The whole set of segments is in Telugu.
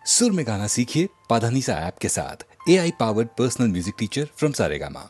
सुर में गाना सीखिए पाधानीसा ऐप के साथ। AI powered personal music teacher from Saregama.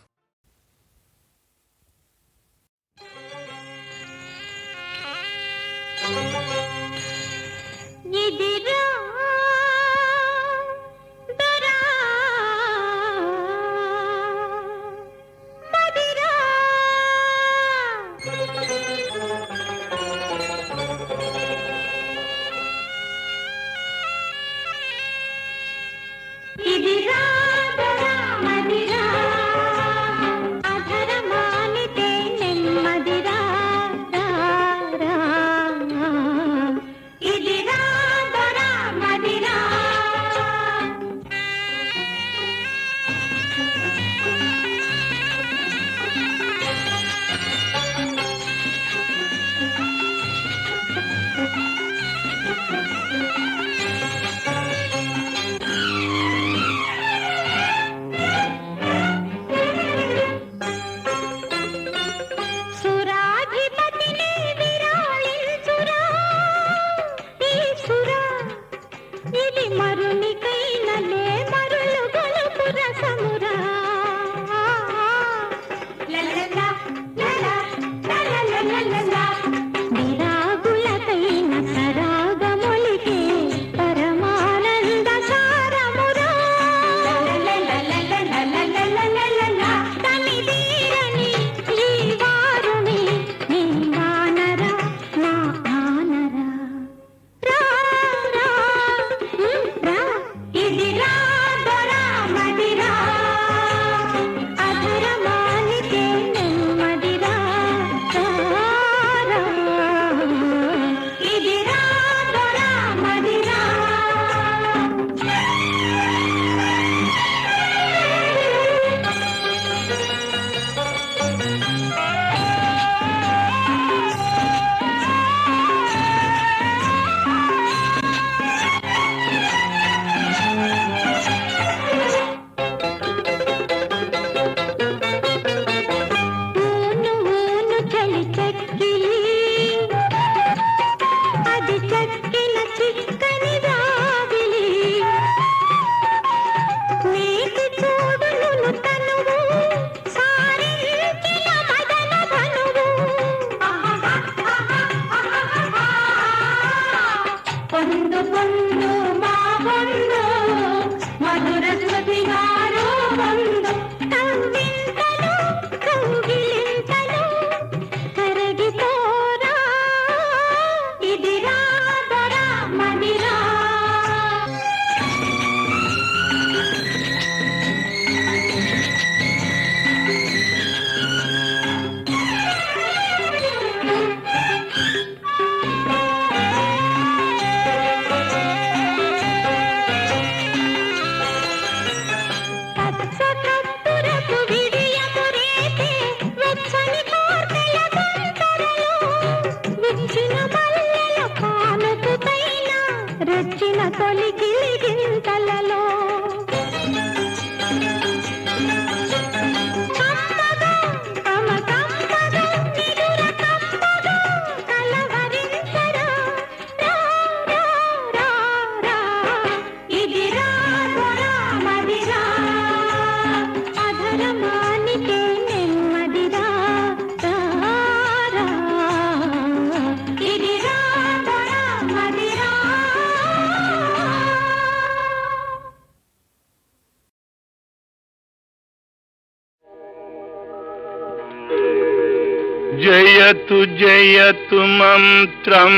जयतु जयतु मंत्रम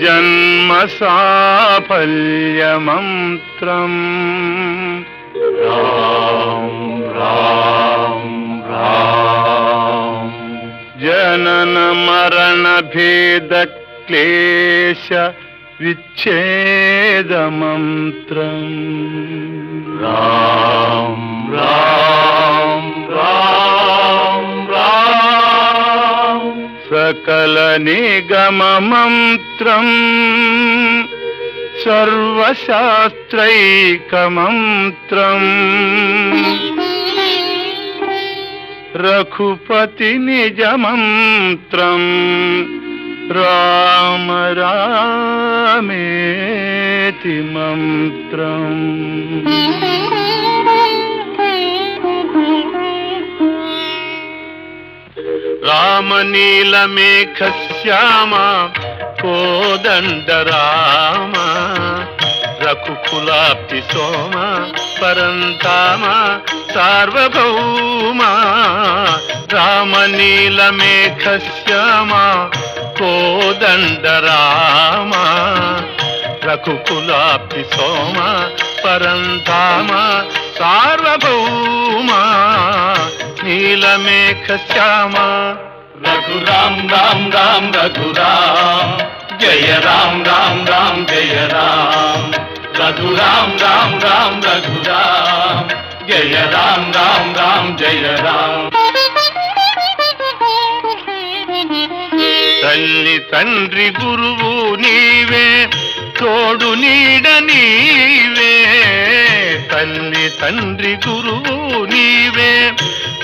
जन्म साफल्य मंत्रम राम राम राम जनन मरण भेद क्लेश विच्छेद मंत्रम राम राम राम राम सकल निगम मंत्रम सर्वशास्त्रैक मंत्रम रघुपति निज मंत्रम राम रामेति శాంతి మంత్రం. రామనీలమేఘ శ్యామ కోదండ రామ రఘుకులాబ్ధి సోమ పరంధామ సార్వభౌమ. రామనీలమేఘ శ్యామ కోదండ రామ రఘుకులాబ్ధి సోమ పరంధామ సార్వభౌమ. నీలమేఘ శ్యామ రఘురామ్ రామ్ రామ్ రఘురామ్ జయ రామ్ రామ్ రామ్ జయ రామ్. రఘురామ్ రామ్ రామ్ రఘురామ్ జయ రామ్ రామ్ రామ్ జయ రామ్. తల్లి తండ్రి గురువు నీవే తోడు నీడ నీవే. తల్లి తండ్రి గురువు నీవే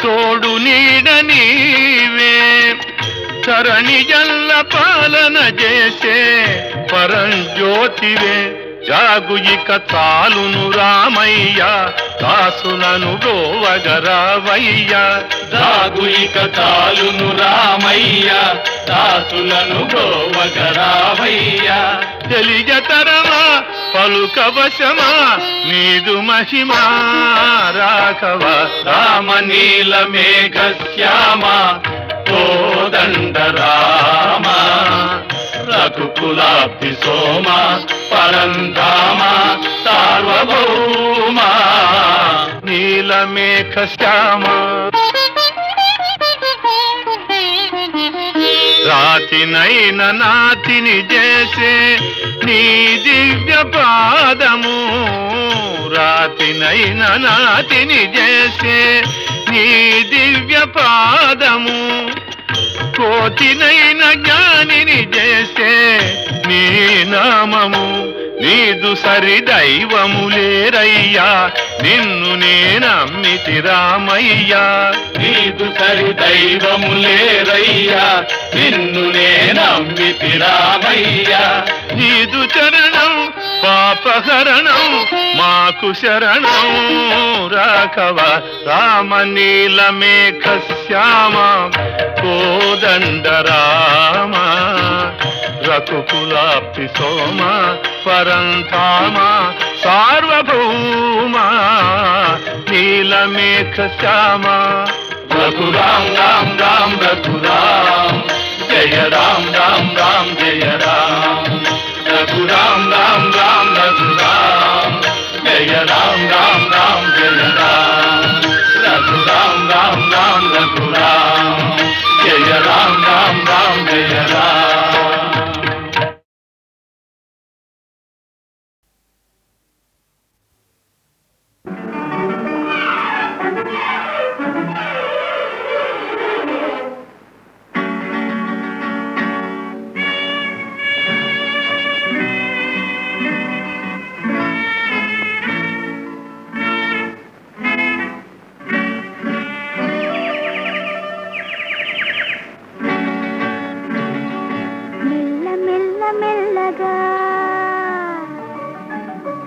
తోడు నీడ నీవే. చరణి జల్ల పాలన చేసే పరంజ్యోతివే. జాగు ఇక చాలును రామయ్య దాసులను గోవగరావయ్య. జాగు ఇక చాలును రామయ్య దాసులను గోవగరావయ్య. తెలియతరమా పలుకవశమా నీదు మహిమా రాఘవ. రామనీలమేఘ శ్యామ కోదండ రామ రఘుకులాబ్ధి సోమ పరంధామ సార్వభౌమ. నీలమేఘ శ్యామ రాతినైన నాతిని చేసే నీ దివ్య పాదము. రాతినైన నాతిని చేసే నీ దివ్య పాదము. కోతినైన జ్ఞానిని చేసే నీ నామము. నీదు సరి దైవము లేరయ్యా నిన్ను నేనమ్మితి రామయ్యా. నీదు సరి దైవము లేరయ్యా నిన్ను నేనమ్మితి రామయ్యా. నీదు చరణం పాపహరణం మాకు శరణం రాఘవ. రామనీలమేఘ శ్యామ కోదండ రామ రఘుకులాబ్ధి సోమ పరంధామ సార్వభౌమ. నీలమేఘ శ్యామ రఘురామ్ రామ్ రామ్ రఘురామ్ జయ రామ్ రామ్ రామ్ జయ రామ్. రఘురామ్ రామ్ రామ్ రఘురామ్ జయ రామ్ రామ్ రామ్ జయ రామ్. రఘురామ్ రామ్ రామ్ రఘురామ్ జయ రామ్ రామ్ రామ్ జయ రామ్.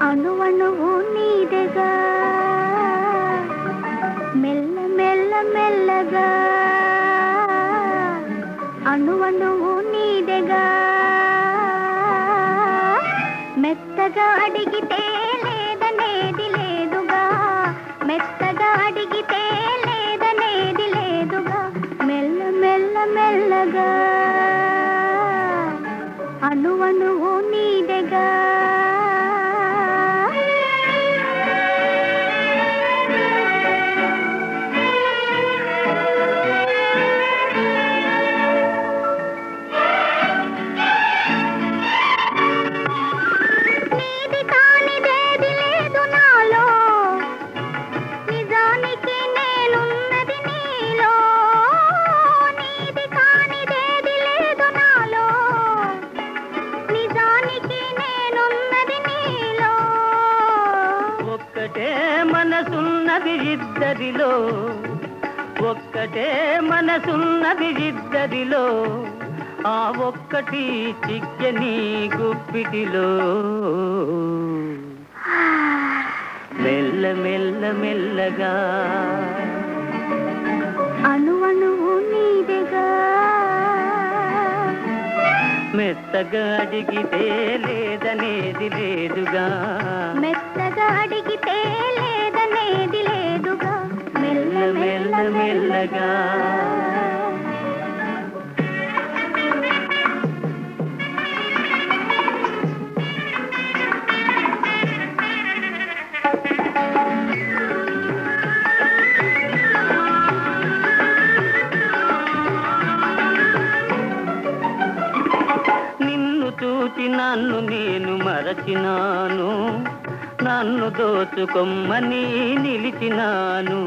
అణువణువు నీదెగా మెల్ల మెల్ల మెల్లగా. అణువణువు నీదెగా మెత్తగా అడిగితే లేదనేది లేదుగా. మెత్తగా అడిగితే లేదనేది లేదుగా. మెల్ల మెల్ల మెల్లగా అణువణువు నీదెగా. ఇద్దరిలో ఒక్కటే మనసున్నది ఇద్దరిలో. ఆ ఒక్కటి చిక్కని గుప్పిటిలో. మెల్ల మెల్లగా అణువణువు నీదెగా మెత్తగా అడిగితే లేదనేది లేదుగా మెత్తగా అడిగితే లేదనేది లేదుగా మెల్ల మెల్ల మెల్లగా చూచి నన్ను నేను మరచినాను నన్ను దోచుకొమ్మని నిలిచినాను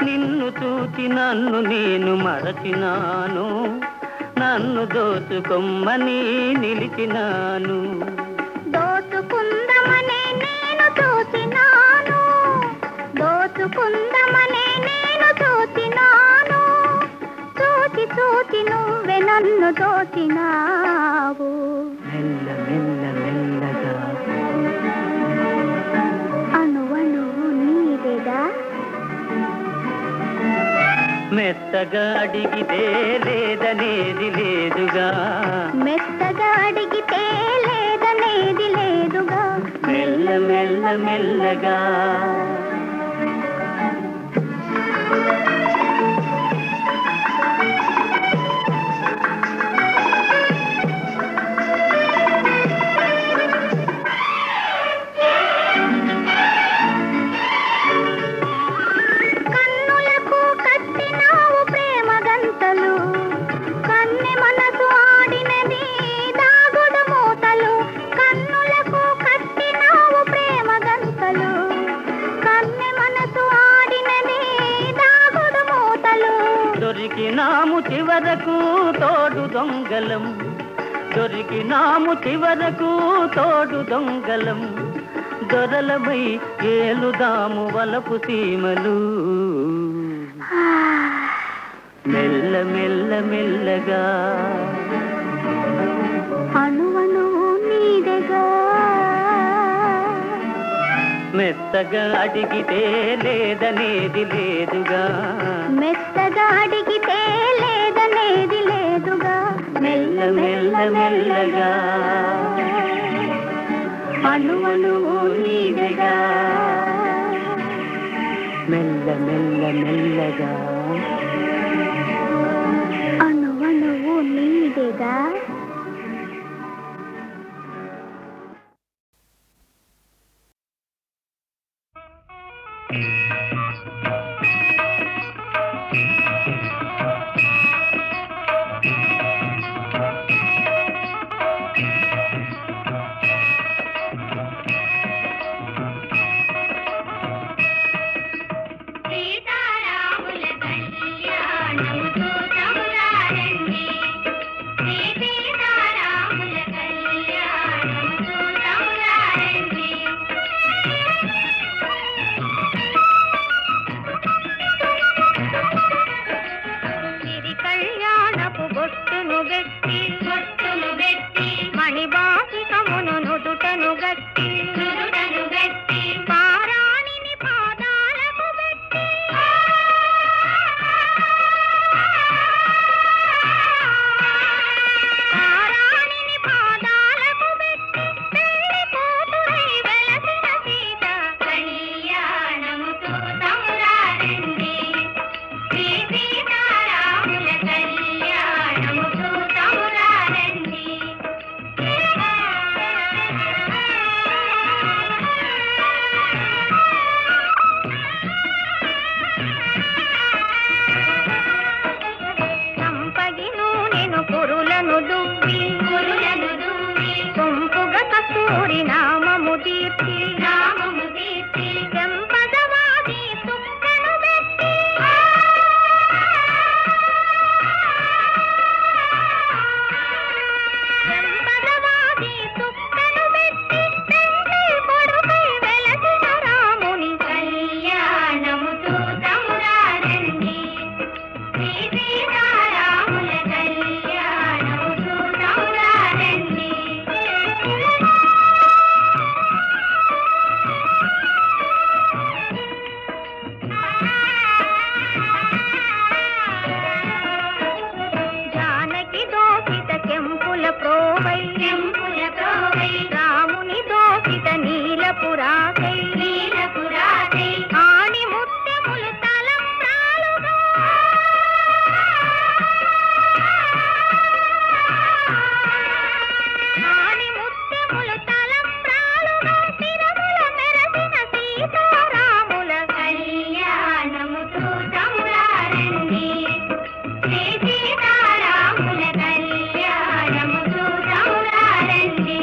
నిన్ను చూచి నన్ను నేను మరచినాను నన్ను దోచుకొమ్మని నిలిచినాను దోచుకుందమనే నేను చూచినాను దోచుకుందమనే నేను చూచినాను చూచి చూచి నువ్వే నన్ను దోచినావు మెల్ల మెల్ల మెల్లగా అణువణువు నీదెగా మెత్తగా అడిగితే లేదనేది లేదుగా మెత్తగా అడిగితే లేదనేది లేదుగా మెల్ల మెల్ల మెల్లగా దొరికినాము చివరకు తోడు దొంగలం దొరికినాము చివరకు తోడు దొంగలం దొరలమై ఏలుదాము వలపు సీమలు మెల్ల మెల్ల మెల్లగా అణువణువు నీదెగా మెత్తగా అడిగితే లేదనేది లేదుగా మెత్తగా అడిగితే లేదనేది లేదుగా మెల్ల మెల్ల మెల్లగా అణువణువు నీదెగా మెల్ల మెల్ల మెల్లగా అణువణువు నీదెగా వీరకు రాసై ఆణి ముత్యములు తలంబ్రాలుగా ఆణి ముత్యములు తలంబ్రాలుగా తిరముల మెరసిన సీతారాముల కళ్యాణము చూతమురారండి శ్రీ సీతారాముల కళ్యాణము చూతమురారండి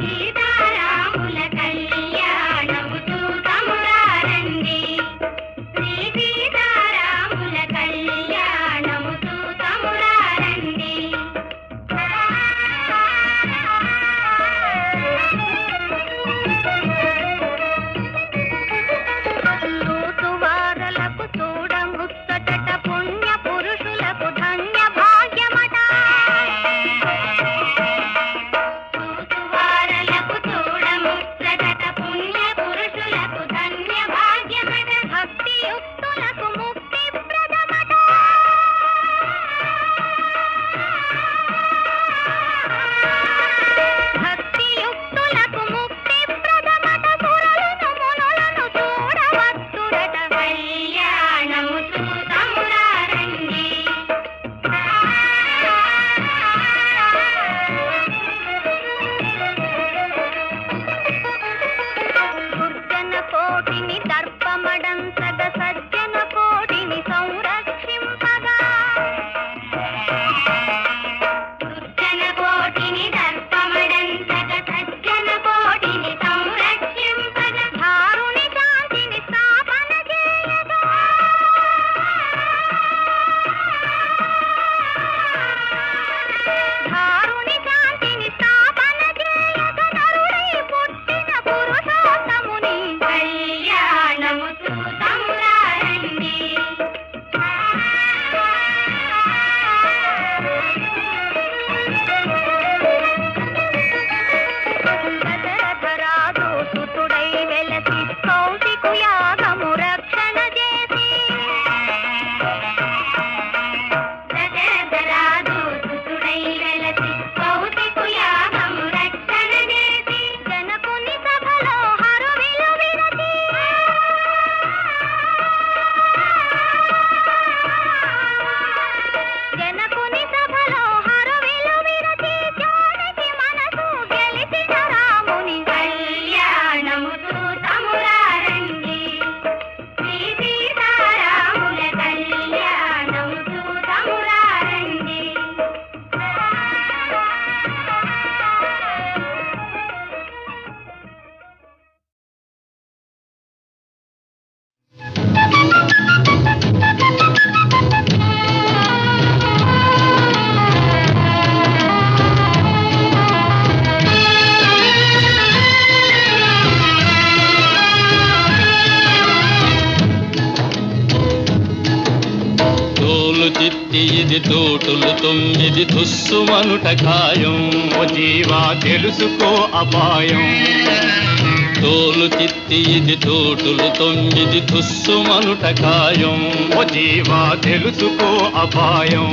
సీతారాముల కళ్యాణము చూతమురారండి శ్రీ సీతారాముల కళ్యాణము చూతమురారండి చూతువారలకు చూడముచ్చటట పుణ్య పురుషులకు ధన్య భాగ్యమట చూతువారలకు చూడముచ్చటట పుణ్య పురుషులకు ధన్య భాగ్యమట భక్తియుక్తులకు ముక్తి ప్రదమట భక్తియుక్తులకు ముక్తి ప్రదమట సురలను మునులను చూడవచ్చురట కళ్యాణము చూతమురారండి దుర్జన కోటిని దర్పమడంతగ సజ్జన కోటిని సంరక్షింపగా దుర్జన కోటిని దర్పమడంతగ సజ్జన కోటిని సంరక్షింపగా ధారుని శాంతిని స్థాపన చేయగా ధారుని శాంతిని స్థాపన చేయగా నరుడై పుట్టిన పురుషోత్తముని కళ్యాణము చూతమురారండి దశరథరాజు సుతుడై వెలసి కౌశికు యాగము రక్షణ చేసి దశరథరాజు సుతుడై వెలసి కౌశికు యాగము రక్షణ చేసి జనకుని సభలో హరువిలు విరచి జనకుని సభలో హరువిలు విరచి జానకి మనసు గెలిచిన రాముని కళ్యాణము చూతమురారండి శ్రీ సీతారాముల కళ్యాణము చూతమురారండి తోలు చిత్తి ఇది తోటులు తొమ్మిది తుస్సుమనుట ఖాయం ఓ జీవా తెలుసుకో అపాయం తోలు చిత్తి ఇది తోటులు తొమ్మిది తుస్సుమనుట ఖాయం ఓ జీవా తెలుసుకో అపాయం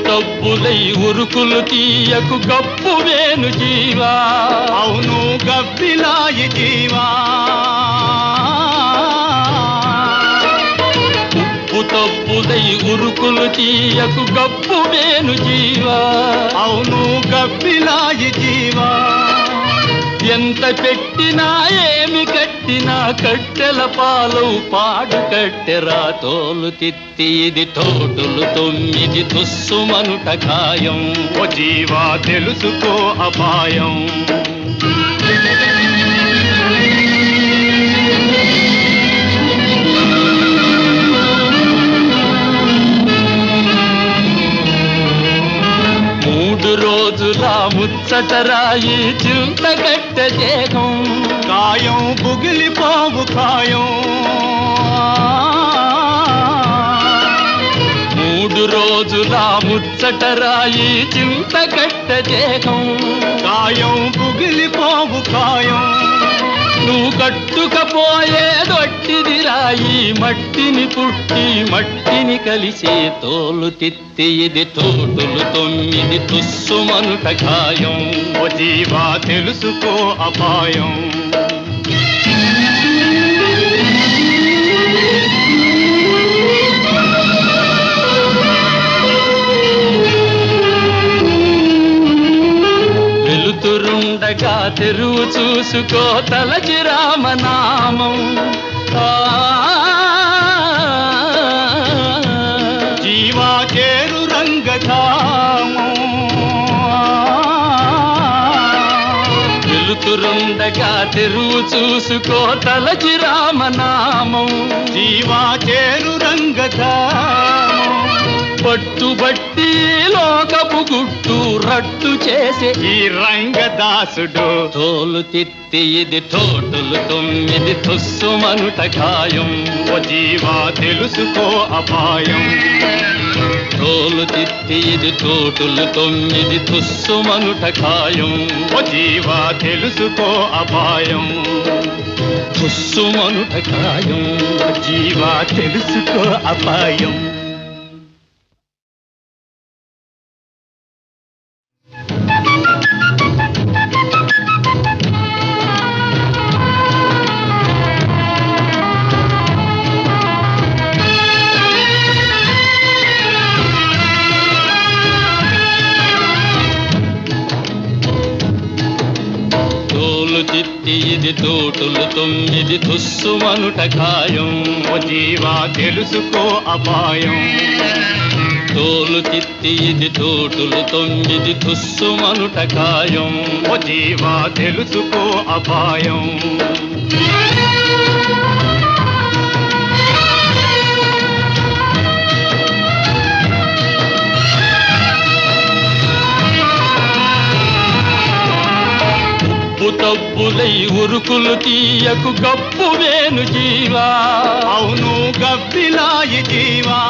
తప్పులై ఉరుకులు తీయకు గప్పు వేను జీవా అవును గబ్బిలాయి జీవా ఉప్పు తప్పులై ఉరుకులు తీయకు గప్పు వేను జీవా అవును గబ్బిలాయి జీవా ఎంత పెట్టినా ఏమి కట్టినా కట్టెల పాలు పాడు కట్టెరా తోలు తిత్తి ఇది తోటులు తొమ్మిది తుస్సుమనుట ఖాయం ఓ జీవా తెలుసుకో అపాయం ముచ్చటరాయి చింతగట్ట దేహం కాయం బుగిలిపోవు ఖాయం 3 రోజుల ముచ్చటరాయి చింతగట్ట దేహం కాయం బుగిలిపోవు ఖాయం నువ్వు కట్టుకపోయేదొట్టిది రాయి మట్టిని పుట్టి మట్టిని కలిసే తోలు తిత్తి ఇది తోటులు 9 తుస్సుమనుట ఖాయం ఓ జీవా తెలుసుకో అపాయం వెలుతురుండగా తెరువు చూసుకో తలచి రామనామం జీవా చేరు రంగధామం వెలుతురుండగా తెరువు చూసుకో తలచి రామనామం జీవా చేరు రంగధామం పట్టుబట్టి లోకపు గుట్టు రట్టు చేసే ఈ రంగదాసుడు తోలు తిత్తి ఇది తోటులు 9 తుస్సుమనుట ఖాయం ఓ జీవా తెలుసుకో అపాయం తోలు తిత్తి ఇది తోటులు 9 తుస్సుమనుట ఖాయం ఓ జీవా తెలుసుకో అపాయం తుస్సుమనుట ఖాయం ఓ జీవా తెలుసుకో అపాయం తిత్తి ఇది తోటులు 9 తుస్సుమనుట ఖాయం ఓ జీవా తెలుసుకో అపాయం తోలు తిత్తి ఇది తోటులు 9 తుస్సుమనుట ఖాయం ఓ జీవా తెలుసుకో అపాయం తప్పులై ఉరుకులు తీయకు గప్పు వేను జీవా అవును గబ్బిలాయి జీవా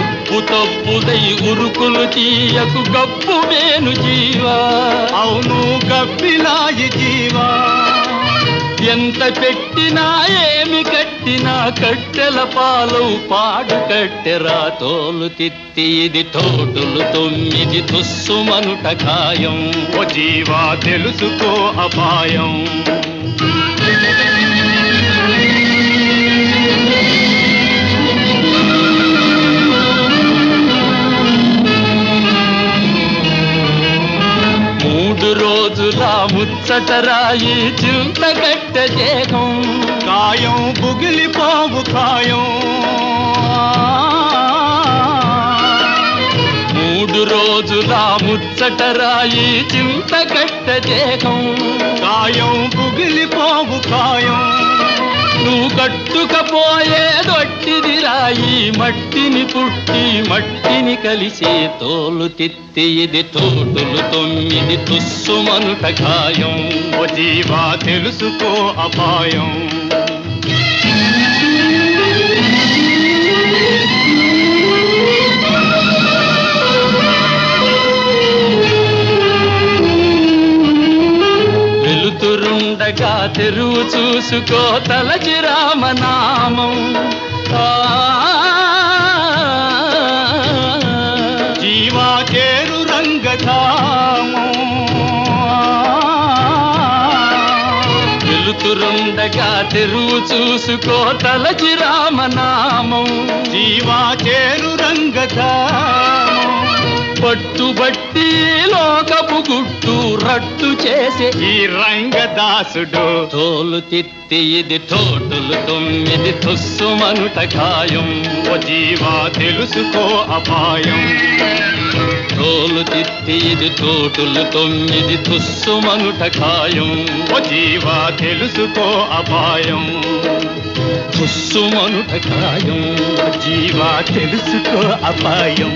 ఉప్పు తప్పులై ఉరుకులు తీయకు గప్పు వేను జీవా అవును గబ్బిలాయి జీవా ఎంత పెట్టినా ఏమి కట్టినా కట్టెల పాలవు పాడు కట్టెరా తోలు తిత్తి ఇది తోటులు 9 తుస్సుమనుట ఖాయం ఓ జీవా తెలుసుకో అపాయం రోజుల ముచ్చటరాయి చింతగట్ట దేహం కాయం బుగిలిపోవు ఖాయం 3 రోజుల ముచ్చటరాయి చింతగట్ట దేహం కాయం బుగిలిపోవు ఖాయం నువ్వు కట్టుకపోయేదొట్టిది రాయి మట్టిని పుట్టి మట్టిని కలిసే తోలు తిత్తి ఇది తోటులు 9 తుస్సుమనుట ఖాయం ఓ జీవా తెలుసుకో అపాయం వెలుతురుండగా తెరువు చూసుకో తలచి రామనామం జీవా చేరు రంగధామం వెలుతురుండగా తెరువు చూసుకో తలచి రామనామం జీవా చేరు రంగధామం పట్టుబట్టి లోకపు గుట్టు రట్టు చేసే ఈ రంగదాసుడు తోలు తిత్తి ఇది తోటులు 9 తుస్సుమనుట ఖాయం ఓ జీవా తెలుసుకో అపాయం తోలు తిత్తి ఇది తోటులు 9 తుస్సుమనుట ఖాయం ఓ జీవా తెలుసుకో అపాయం తుస్సుమనుట ఖాయం ఓ జీవా తెలుసుకో అపాయం